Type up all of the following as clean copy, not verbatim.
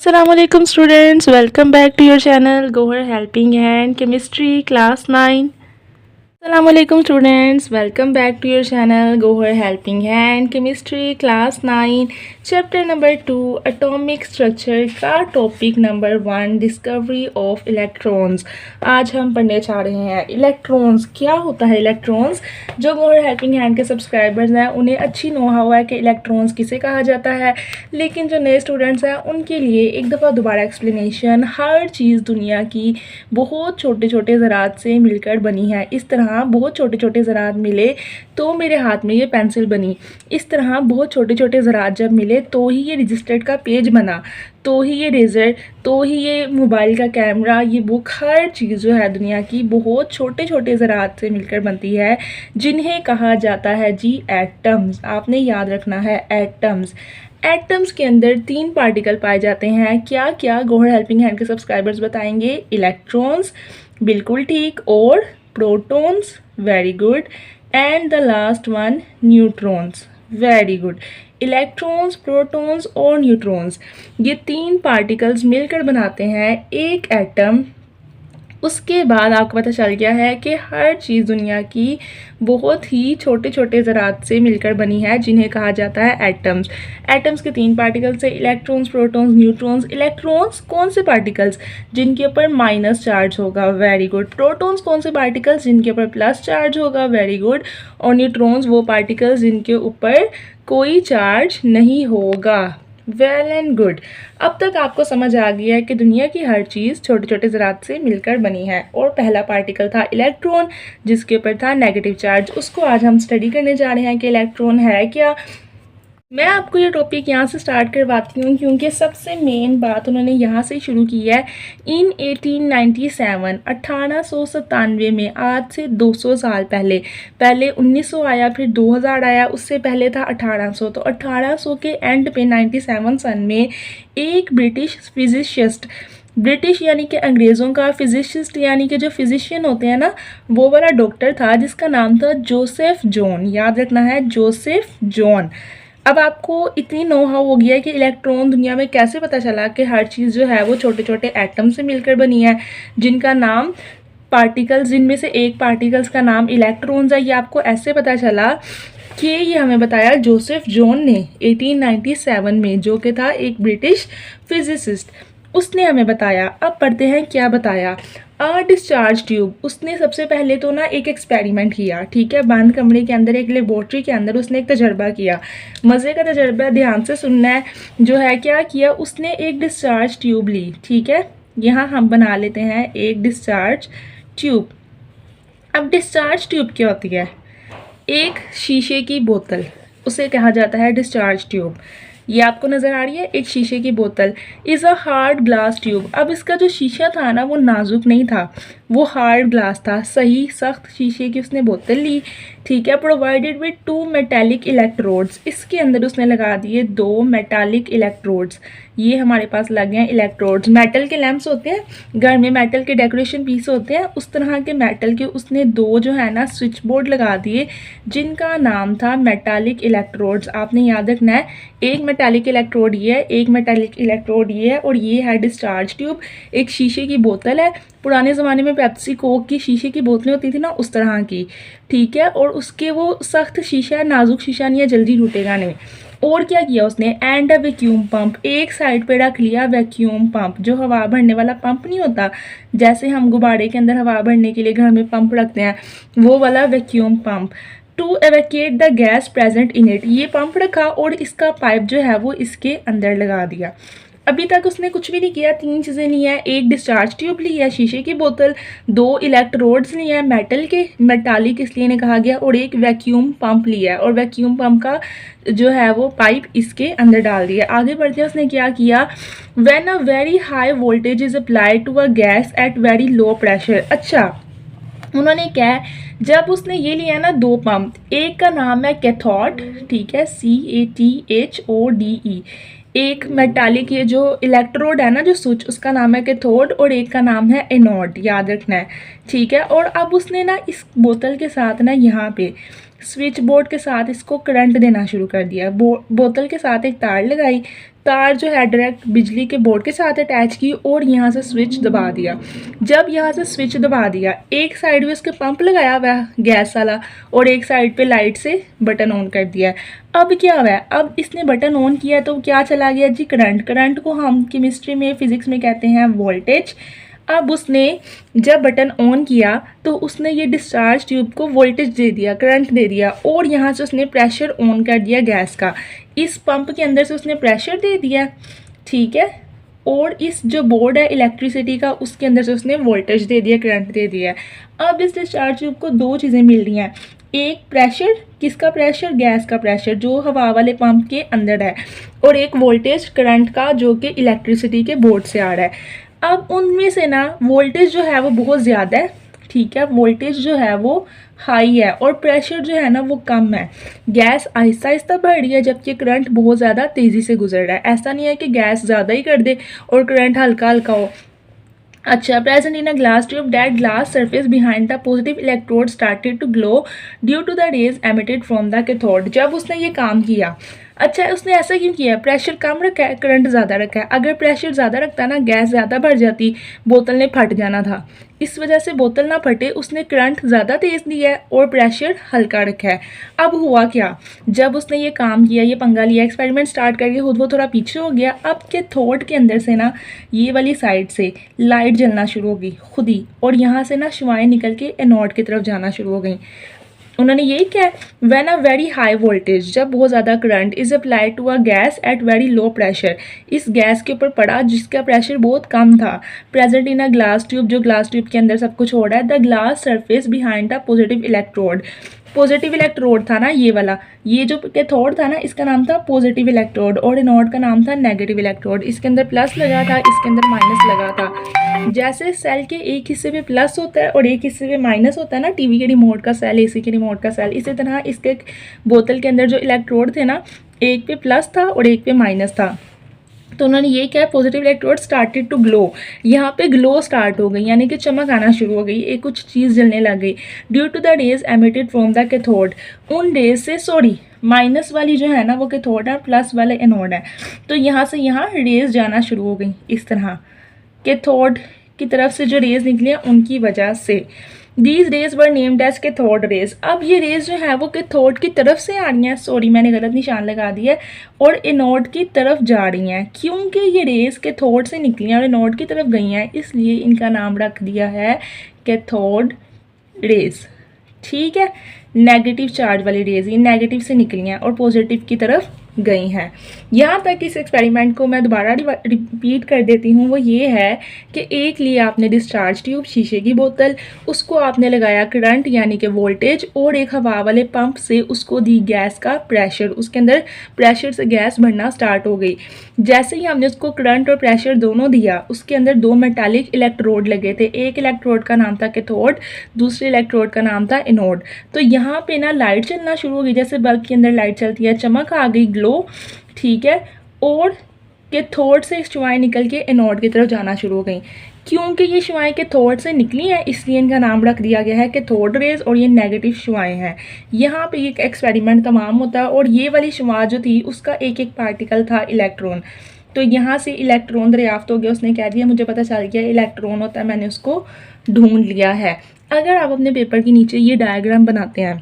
Assalamualaikum students, welcome back to your channel Gohar Helping Hand Chemistry Class 9. Assalamualaikum students, welcome back to your channel Gohar Helping Hand Chemistry Class 9 Chapter number 2 Atomic Structure का topic number 1 discovery of electrons. आज हम पढ़ने जा रहे हैं electrons. क्या होता है इलेक्ट्रॉन्स? जो गोहर हेल्पिंग हैंड के सब्सक्राइबर्स हैं उन्हें अच्छी नो हाउ है कि इलेक्ट्रॉन्स किसे कहा जाता है, लेकिन जो नए स्टूडेंट्स हैं उनके लिए एक दफ़ा दोबारा एक्सप्लेनेशन। हर चीज़ दुनिया की बहुत छोटे छोटे ज़रात से मिलकर बनी है। इस तरह बहुत छोटे छोटे ज़रात मिले तो मेरे हाथ में ये पेंसिल बनी। इस तरह बहुत छोटे छोटे ज़रात जब मिले तो ही ये रजिस्टर्ड का पेज बना, तो ही ये रेज़र, तो ही ये मोबाइल का कैमरा, ये बुक, हर चीज़ जो है दुनिया की बहुत छोटे छोटे ज़रात से मिलकर बनती है, जिन्हें कहा जाता है जी एटम्स। आपने याद रखना है एटम्स। एटम्स के अंदर 3 पार्टिकल पाए जाते हैं। क्या क्या गोहर हेल्पिंग हैंड के सब्सक्राइबर्स बताएंगे? इलेक्ट्रॉन्स, बिल्कुल ठीक, और protons, very good, and the last one neutrons, very good. Electrons, protons और न्यूट्रॉन्स, ये 3 पार्टिकल्स मिलकर बनाते हैं एक एटम। उसके बाद आपको पता चल गया है कि हर चीज़ दुनिया की बहुत ही छोटे छोटे ज़रात से मिलकर बनी है, जिन्हें कहा जाता है एटम्स। एटम्स के 3 पार्टिकल्स है, इलेक्ट्रॉन्स, प्रोटॉन्स, न्यूट्रॉन्स। इलेक्ट्रॉन्स कौन से पार्टिकल्स? जिनके ऊपर माइनस चार्ज होगा, वेरी गुड। प्रोटॉन्स कौन से पार्टिकल्स? जिनके ऊपर प्लस चार्ज होगा, वेरी गुड। और न्यूट्रॉन्स वो पार्टिकल्स जिनके ऊपर कोई चार्ज नहीं होगा, वेल एंड गुड। अब तक आपको समझ आ गया है कि दुनिया की हर चीज़ छोटे छोटे ज़रात से मिलकर बनी है। और पहला पार्टिकल था इलेक्ट्रॉन, जिसके ऊपर था नेगेटिव चार्ज। उसको आज हम स्टडी करने जा रहे हैं कि इलेक्ट्रॉन है क्या। मैं आपको ये टॉपिक यहाँ से स्टार्ट करवाती हूँ क्योंकि सबसे मेन बात उन्होंने यहाँ से शुरू की है। इन 1897 1897 में, आज से 200 साल पहले, पहले 1900 आया, फिर 2000 आया, उससे पहले था 1800। तो 1800 के एंड पे 97 सन में एक ब्रिटिश फिजिसिस्ट, ब्रिटिश यानी कि अंग्रेज़ों का, फिजिसिस्ट यानी कि जो फिजिशियन होते हैं ना, वो वाला डॉक्टर था जिसका नाम था जोसेफ जॉन। याद रखना है, जोसेफ जॉन। अब आपको इतनी नो हाउ हो गया है कि इलेक्ट्रॉन दुनिया में कैसे पता चला कि हर चीज़ जो है वो छोटे छोटे एटम से मिलकर बनी है, जिनका नाम पार्टिकल्स, जिनमें से एक पार्टिकल्स का नाम इलेक्ट्रॉन्स है। ये आपको ऐसे पता चला कि ये हमें बताया जोसेफ जॉन ने 1897 में, जो कि था एक ब्रिटिश फिजिसिस्ट, उसने हमें बताया। अब पढ़ते हैं क्या बताया। डिस्चार्ज ट्यूब, उसने सबसे पहले तो ना एक एक्सपेरिमेंट किया, ठीक है, बंद कमरे के अंदर, एक लेबोरेटरी के अंदर उसने एक तजर्बा किया। मज़े का तजर्बा, ध्यान से सुनना है। जो है क्या किया उसने, एक डिस्चार्ज ट्यूब ली, ठीक है। यहाँ हम बना लेते हैं एक डिस्चार्ज ट्यूब। अब डिस्चार्ज ट्यूब क्या होती है? एक शीशे की बोतल, उसे कहा जाता है डिस्चार्ज ट्यूब। ये आपको नज़र आ रही है, एक शीशे की बोतल। Is a hard glass tube. अब इसका जो शीशा था ना, वो नाजुक नहीं था, वो हार्ड ग्लास था, सही सख्त शीशे की उसने बोतल ली, ठीक है। प्रोवाइडेड विद 2 मेटालिक इलेक्ट्रोड्स, इसके अंदर उसने लगा दिए 2 मेटालिक इलेक्ट्रोड्स। ये हमारे पास लगे हैं इलेक्ट्रोड्स। मेटल के लैंप्स होते हैं घर में, मेटल के डेकोरेशन पीस होते हैं, उस तरह के मेटल के उसने 2 जो है ना स्विच बोर्ड लगा दिए, जिनका नाम था मेटालिक इलेक्ट्रोड्स। आपने याद रखना है, एक मेटालिक इलेक्ट्रोड ये है, एक मेटालिक इलेक्ट्रोड ये है, और ये है डिस्चार्ज ट्यूब। एक शीशे की बोतल है, पुराने ज़माने में पेप्सी कोक की शीशे की बोतलें होती थी ना, उस तरह की, ठीक है। और उसके वो सख्त शीशा है, नाजुक शीशा नहीं है, जल्दी टूटेगा नहीं। और क्या किया उसने? एंड अ वैक्यूम पंप, एक साइड पे रख लिया वैक्यूम पंप, जो हवा भरने वाला पंप नहीं होता, जैसे हम गुब्बारे के अंदर हवा भरने के लिए घर में पंप रखते हैं, वो वाला vacuum pump. To evacuate the gas present in it, ये पंप रखा और इसका पाइप जो है वो इसके अंदर लगा दिया। अभी तक उसने कुछ भी नहीं किया, 3 चीज़ें ली हैं, एक डिस्चार्ज ट्यूब ली है, शीशे की बोतल, 2 इलेक्ट्रोड्स लिए हैं मेटल के, मेटालिक इसलिए ने कहा गया, और एक वैक्यूम पंप लिया है, और वैक्यूम पंप का जो है वो पाइप इसके अंदर डाल दिया। आगे बढ़ते हैं, उसने क्या किया? When a very high voltage is applied to a gas at very low pressure. अच्छा, उन्होंने क्या है, जब उसने ये लिया ना 2 पंप, एक का नाम है कैथोड, ठीक है, CATHODE, एक मेटालिक ये जो इलेक्ट्रोड है ना, जो स्विच, उसका नाम है कैथोड, और एक का नाम है एनोड, याद रखना है, ठीक है। और अब उसने ना इस बोतल के साथ ना यहाँ पे स्विच बोर्ड के साथ इसको करंट देना शुरू कर दिया। बोतल के साथ एक तार लगाई, तार जो है डायरेक्ट बिजली के बोर्ड के साथ अटैच की और यहाँ से स्विच दबा दिया। जब यहाँ से स्विच दबा दिया, एक साइड में उसके पंप लगाया हुआ है गैस वाला और एक साइड पे लाइट से बटन ऑन कर दिया है। अब क्या हुआ है, अब इसने बटन ऑन किया तो क्या चला गया जी, करंट। करंट को हम केमिस्ट्री में फिजिक्स में कहते हैं वोल्टेज। अब उसने जब बटन ऑन किया तो उसने ये डिस्चार्ज ट्यूब को वोल्टेज दे दिया, करंट दे दिया, और यहाँ से उसने प्रेशर ऑन कर दिया गैस का। इस पंप के अंदर से उसने प्रेशर दे दिया, ठीक है, और इस जो बोर्ड है इलेक्ट्रिसिटी का उसके अंदर से उसने वोल्टेज दे दिया, करंट दे दिया। अब इस डिस्चार्ज ट्यूब को दो चीज़ें मिल रही हैं, एक प्रेशर, किसका प्रेशर, गैस का प्रेशर जो हवा वाले पंप के अंदर है, और एक वोल्टेज करंट का जो कि इलेक्ट्रिसिटी के बोर्ड से आ रहा है। अब उनमें से ना वोल्टेज जो है वो बहुत ज़्यादा है, ठीक है, वोल्टेज जो है वो हाई है और प्रेशर जो है ना वो कम है। गैस आहिस्ता आहिस्ता बढ़ रही है जबकि करंट बहुत ज़्यादा तेज़ी से गुजर रहा है। ऐसा नहीं है कि गैस ज़्यादा ही कर दे और करंट हल्का हल्का हो। अच्छा, present in a glass tube that glass surface behind the positive electrode started to glow due to the rays emitted from the cathode. जब उसने ये काम किया, अच्छा उसने ऐसा क्यों किया, प्रेशर कम रखा है, करंट ज़्यादा रखा है। अगर प्रेशर ज़्यादा रखता ना, गैस ज़्यादा भर जाती, बोतल ने फट जाना था। इस वजह से बोतल ना फटे उसने करंट ज़्यादा तेज़ दिया है और प्रेशर हल्का रखा है। अब हुआ क्या, जब उसने ये काम किया, ये पंगा लिया, एक्सपेरिमेंट स्टार्ट करके खुद वो थोड़ा पीछे हो गया। अब कैथोड के अंदर से ना ये वाली साइड से लाइट जलना शुरू हो गई खुद ही, और यहाँ से ना शुआएँ निकल के एनोड की तरफ जाना शुरू हो गई। उन्होंने यही क्या, when a very high voltage, जब बहुत ज़्यादा current is applied to a gas at very low pressure, इस गैस के ऊपर पड़ा जिसका प्रेशर बहुत कम था, present in a glass tube, जो ग्लास ट्यूब के अंदर सब कुछ हो रहा है, the glass surface behind the positive electrode. Positive electrode था ना ये वाला, ये जो कैथोड था ना इसका नाम था पॉजिटिव इलेक्ट्रोड और एनोड का नाम था नेगेटिव इलेक्ट्रोड। इसके अंदर प्लस लगा था, इसके अंदर माइनस लगा था। जैसे सेल के एक हिस्से पे प्लस होता है और एक हिस्से पे माइनस होता है ना, टीवी के रिमोट का सेल, एसी के रिमोट का सेल, इसी तरह इसके बोतल के अंदर जो इलेक्ट्रोड थे ना, एक पे प्लस था और एक पे माइनस था। तो उन्होंने ये क्या, positive electrode started to glow, यहाँ पे ग्लो स्टार्ट हो गई, यानी कि चमक आना शुरू हो गई, एक कुछ चीज़ जलने लग गई। Due to the rays emitted from the cathode, उन रेज से, सॉरी माइनस वाली जो है ना वो कैथोड है, प्लस वाले एनोड है, तो यहाँ से यहाँ रेज जाना शुरू हो गई। इस तरह कैथोड की तरफ से जो रेज निकली हैं उनकी वजह से these rays were named as cathode rays. अब ये रेज जो है वो कैथोड की तरफ से आ रही हैं, सॉरी मैंने गलत निशान लगा दिया है, और एनोड की तरफ जा रही हैं। क्योंकि ये रेज कैथोड से निकली हैं और एनोड की तरफ गई हैं, इसलिए इनका नाम रख दिया है कैथोड रेज, ठीक है। नेगेटिव चार्ज वाली रेज ये नेगेटिव से निकली हैं और पॉजिटिव की तरफ गई हैं। यहाँ तक इस एक्सपेरिमेंट को मैं दोबारा रिपीट कर देती हूँ, वो ये है कि एक लिए आपने डिस्चार्ज ट्यूब, शीशे की बोतल, उसको आपने लगाया करंट यानी कि वोल्टेज, और एक हवा वाले पंप से उसको दी गैस का प्रेशर, उसके अंदर प्रेशर से गैस बढ़ना स्टार्ट हो गई। जैसे ही हमने उसको करंट और प्रेशर दोनों दिया, उसके अंदर दो मेटालिक इलेक्ट्रोड लगे थे, एक इलेक्ट्रोड का नाम था कैथोड, दूसरे इलेक्ट्रोड का नाम था एनोड। तो यहाँ पे ना लाइट चलना शुरू हो गई, जैसे बल्ब के अंदर लाइट चलती है, चमक आ गई, ग्लो, ठीक है, और कैथोड से शुआएं निकल के एनोड की तरफ जाना शुरू हो गई। क्योंकि ये शुआएं कैथोड से निकली हैं इसलिए इनका नाम रख दिया गया है कैथोड रेज, और ये नेगेटिव शुआएं हैं। यहाँ पे ये एक्सपेरिमेंट तमाम होता है, और ये वाली शुआ जो थी उसका एक एक पार्टिकल था इलेक्ट्रॉन। तो यहाँ से इलेक्ट्रॉन दरियाफ्त हो गया, उसने कह दिया मुझे पता चल गया इलेक्ट्रॉन होता है, मैंने उसको ढूंढ लिया है। अगर आप अपने पेपर के नीचे ये डायग्राम बनाते हैं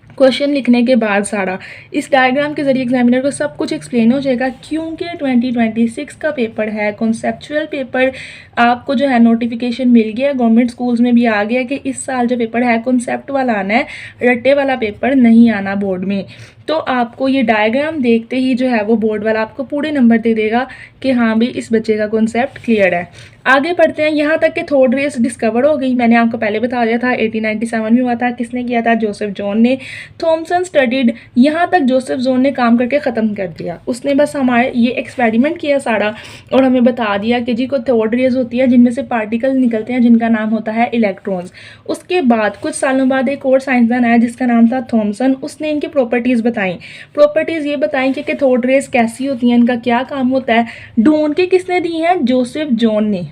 क्वेश्चन लिखने के बाद, सारा इस डायग्राम के जरिए एग्जामिनर को सब कुछ एक्सप्लेन हो जाएगा। क्योंकि 2026 का पेपर है, कॉन्सेप्चुअल पेपर, आपको जो है नोटिफिकेशन मिल गया, गवर्नमेंट स्कूल्स में भी आ गया कि इस साल जो पेपर है कॉन्सेप्ट वाला आना है, रट्टे वाला पेपर नहीं आना बोर्ड में। तो आपको ये डायग्राम देखते ही जो है वो बोर्ड वाला आपको पूरे नंबर दे देगा कि हाँ भाई इस बच्चे का कॉन्सेप्ट क्लियर है। आगे पढ़ते हैं। यहाँ तक कि थर्ड रेस डिस्कवर हो गई, मैंने आपको पहले बता दिया था, 1897 में हुआ था। किसने किया था? जोसेफ जॉन ने। थॉमसन स्टडीड, यहाँ तक जोसेफ जॉन ने काम करके ख़त्म कर दिया। उसने बस हमारे ये एक्सपेरिमेंट किया सारा और हमें बता दिया कि जी को थर्ड रेज होती है जिनमें से पार्टिकल निकलते हैं जिनका नाम होता है इलेक्ट्रॉन्स। उसके बाद कुछ सालों बाद एक और साइंसदान आया जिसका नाम था थॉमसन। उसने इनकी प्रॉपर्टीज़ बताई। प्रॉपर्टीज़ ये बताई कि थर्ड रेज कैसी होती हैं, इनका क्या काम होता है। ढूंढ के किसने दी हैं? जोसेफ जॉन ने।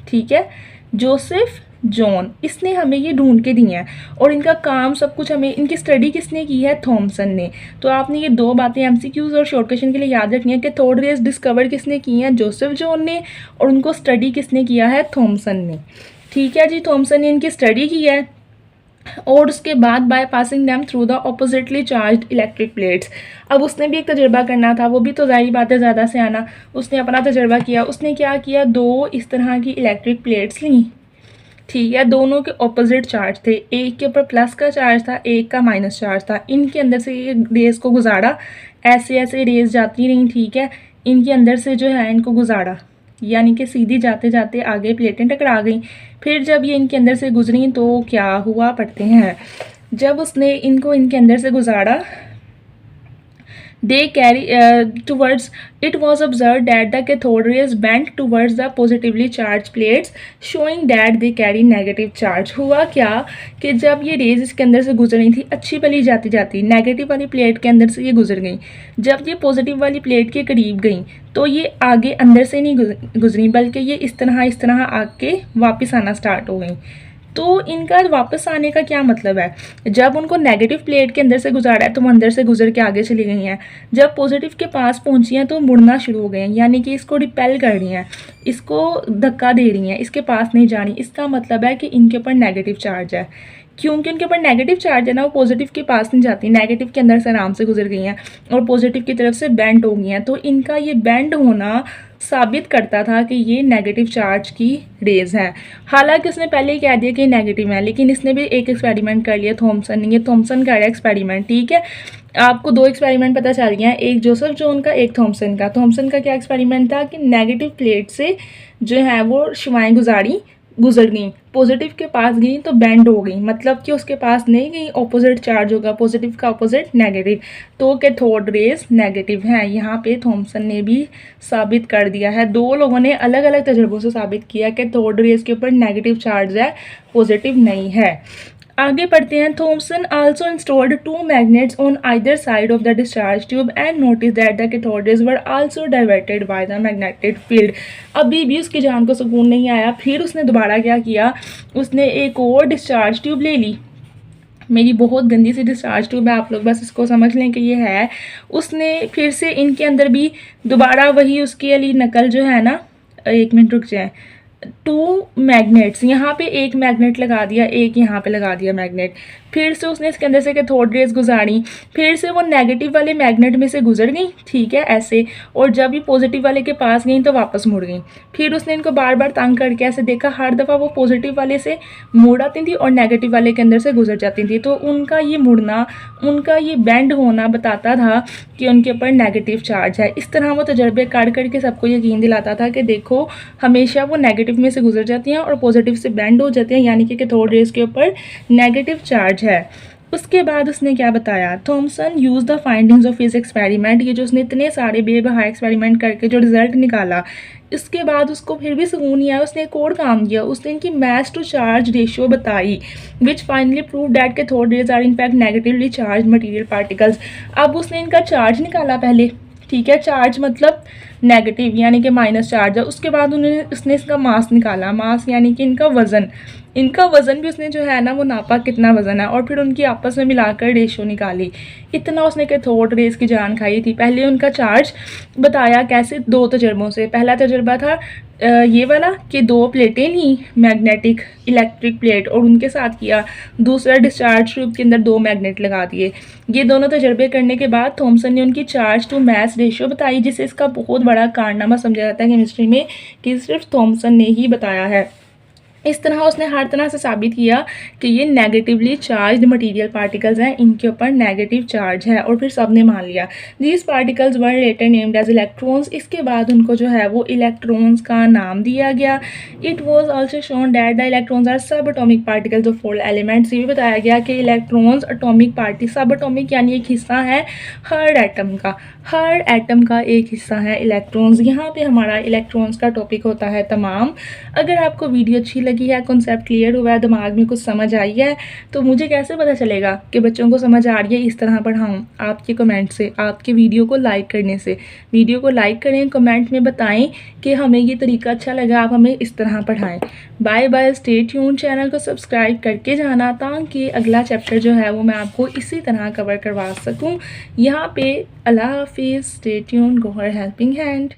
ठीक है, जोसेफ जॉन, इसने हमें ये ढूंढ के दिए हैं और इनका काम सब कुछ हमें, इनकी स्टडी किसने की है, थॉमसन ने। तो आपने ये दो बातें एमसीक्यूज और शॉर्ट क्वेश्चन के लिए याद रखनी है कि थर्ड रेज डिस्कवर किसने की है, जोसेफ जॉन ने, और उनको स्टडी किसने किया है, थॉमसन ने। ठीक है जी, थॉमसन ने इनकी स्टडी की है और उसके बाद by passing them through the oppositely charged electric plates. अब उसने भी एक तजुर्बा करना था, वो भी तो जाहिर बात है ज़्यादा से आना, उसने अपना तजुर्बा किया। उसने क्या किया, दो इस तरह की इलेक्ट्रिक प्लेट्स ली, ठीक है, दोनों के ऑपोजिट चार्ज थे, एक के ऊपर प्लस का चार्ज था, एक का माइनस चार्ज था। इनके अंदर से ये रेस को गुजारा, ऐसे ऐसे रेस जाती रहीं, ठीक है, इनके अंदर से जो है इनको गुजारा, यानी कि सीधी जाते जाते आगे प्लेटें टकरा गई। फिर जब ये इनके अंदर से गुजरी तो क्या हुआ, पढ़ते हैं। जब उसने इनको इनके अंदर से गुजारा, they carry towards, it was observed that the cathode rays bent towards the positively charged plates showing that they carry negative charge। हुआ क्या कि जब ये रेज इसके अंदर से गुजर रही थी, अच्छी भली जाती जाती नेगेटिव वाली प्लेट के अंदर से ये गुजर गई। जब ये पॉजिटिव वाली प्लेट के करीब गई तो ये आगे अंदर से नहीं गुजरी, बल्कि ये इस तरह आके वापस आना स्टार्ट हो गई। तो इनका वापस आने का क्या मतलब है, जब उनको नेगेटिव प्लेट के अंदर से गुजारा है तो वो अंदर से गुजर के आगे चली गई हैं, जब पॉजिटिव के पास पहुंची हैं तो मुड़ना शुरू हो गए हैं, यानी कि इसको रिपेल कर रही हैं, इसको धक्का दे रही हैं, इसके पास नहीं जा रही। इसका मतलब है कि इनके ऊपर नेगेटिव चार्ज है। क्योंकि उनके ऊपर नेगेटिव चार्ज है ना, वो पॉजिटिव के पास नहीं जाती, नेगेटिव के अंदर से आराम से गुजर गई हैं और पॉजिटिव की तरफ से बेंड हो गई हैं। तो इनका ये बेंड होना साबित करता था कि ये नेगेटिव चार्ज की रेज है। हालांकि उसने पहले ही कह दिया कि नेगेटिव है, लेकिन इसने भी एक एक्सपेरिमेंट कर लिया, थॉमसन ने, ये थॉमसन का एक्सपेरिमेंट, ठीक है। आपको दो एक्सपेरिमेंट पता चल गया है, एक जोसेफ जॉन का, एक थॉमसन का। थॉमसन का क्या एक्सपेरिमेंट था कि नेगेटिव प्लेट से जो है वो शुआएं गुजर गई, पॉजिटिव के पास गई तो बेंड हो गई, मतलब कि उसके पास नहीं गई, ऑपोजिट चार्ज होगा, पॉजिटिव का ऑपोजिट नेगेटिव, तो कैथोड रेज नेगेटिव हैं। यहाँ पे थॉमसन ने भी साबित कर दिया है, दो लोगों ने अलग अलग तजुर्बों से साबित किया कि कैथोड रेज के ऊपर नेगेटिव चार्ज है, पॉजिटिव नहीं है। आगे पढ़ते हैं। Thomson also installed 2 magnets on either side of the discharge tube and notice that the cathode rays were also diverted by the magnetic field. अभी भी उसकी जान को सुकून नहीं आया, फिर उसने दोबारा क्या किया, उसने एक और डिस्चार्ज ट्यूब ले ली। मेरी बहुत गंदी सी डिस्चार्ज ट्यूब है, आप लोग बस इसको समझ लें कि ये है। उसने फिर से इनके अंदर भी दोबारा वही उसकी वाली नकल जो है ना, एक मिनट रुक जाए, 2 मैग्नेट्स, यहाँ पे एक मैग्नेट लगा दिया, एक यहाँ पे लगा दिया मैग्नेट। फिर से उसने इसके अंदर से कैथोड रेज गुजारी, फिर से वो नेगेटिव वाले मैग्नेट में से गुजर गई, ठीक है, ऐसे, और जब ये पॉजिटिव वाले के पास गई तो वापस मुड़ गई। फिर उसने इनको बार बार तंग करके ऐसे देखा, हर दफ़ा वो पॉजिटिव वाले से मुड़ आती थी और नेगेटिव वाले के अंदर से गुजर जाती थी। तो उनका ये मुड़ना, उनका ये बेंड होना बताता था कि उनके ऊपर नेगेटिव चार्ज है। इस तरह वो तजर्बे कर करके सबको यकीन दिलाता था कि देखो हमेशा वो नेगेटिव में से गुजर जाती हैं और पॉजिटिव से बेंड हो जाते हैं, यानी कि कैथोड रेज के ऊपर नेगेटिव चार्ज है। उसके बाद उसने क्या बताया, Thomson use the findings of his experiment, ये जो उसने इतने सारे बेबहा एक्सपेरिमेंट करके जो रिजल्ट निकाला, इसके बाद उसको फिर भी सुकून नहीं आया, उसने एक और काम किया, उसने इनकी मास टू चार्ज रेशियो बताई, which finally prove that cathode rays are in fact negatively charge material particles. अब उसने इनका चार्ज निकाला पहले, ठीक है, चार्ज मतलब नेगेटिव यानी कि माइनस चार्ज है। उसके बाद उसने इसका मास निकाला, मास यानी कि इनका वज़न भी उसने जो है ना वो नापा कितना वज़न है, और फिर उनकी आपस में मिलाकर रेशो निकाली। इतना उसने कैथोड रेज की जान खाई थी। पहले उनका चार्ज बताया कैसे, 2 तजर्बों से। पहला तजर्बा था ये वाला कि 2 प्लेटें ली, मैग्नेटिक इलेक्ट्रिक प्लेट, और उनके साथ किया। दूसरा डिस्चार्ज ट्यूब के अंदर 2 मैग्नेट लगा दिए। ये दोनों तजर्बे करने के बाद थॉमसन ने उनकी चार्ज टू मास रेशियो बताई, जिसे इसका बहुत बड़ा कारनामा समझा जाता है केमिस्ट्री में कि सिर्फ थॉमसन ने ही बताया है। इस तरह उसने हर तरह से साबित किया कि ये नेगेटिवली चार्ज्ड मटेरियल पार्टिकल्स हैं, इनके ऊपर नेगेटिव चार्ज है, और फिर सबने मान लिया। These particles were later named as electrons, इसके बाद उनको जो है वो इलेक्ट्रॉन्स का नाम दिया गया। It was also shown that the electrons are sub atomic particles of 4 elements. ये भी बताया गया कि electrons atomic party, sub atomic यानी एक हिस्सा है हर एटम का एक हिस्सा है इलेक्ट्रॉन्स। यहाँ पे हमारा इलेक्ट्रॉन्स का टॉपिक होता है तमाम। अगर आपको वीडियो अच्छी लगी लगी है, कॉन्सेप्ट क्लियर हुआ है, दिमाग में कुछ समझ आई है, तो मुझे कैसे पता चलेगा कि बच्चों को समझ आ रही है, इस तरह पढ़ाऊँ? आपके कमेंट से, आपके वीडियो को लाइक करने से। वीडियो को लाइक करें, कमेंट में बताएं कि हमें ये तरीका अच्छा लगा, आप हमें इस तरह पढ़ाएं। Bye bye, stay tune. Channel को सब्सक्राइब करके जाना ताकि अगला चैप्टर जो है वो मैं आपको इसी तरह कवर करवा सकूँ। यहाँ पे अल्लाह हाफिज़, stay tune, Gohar helping hand.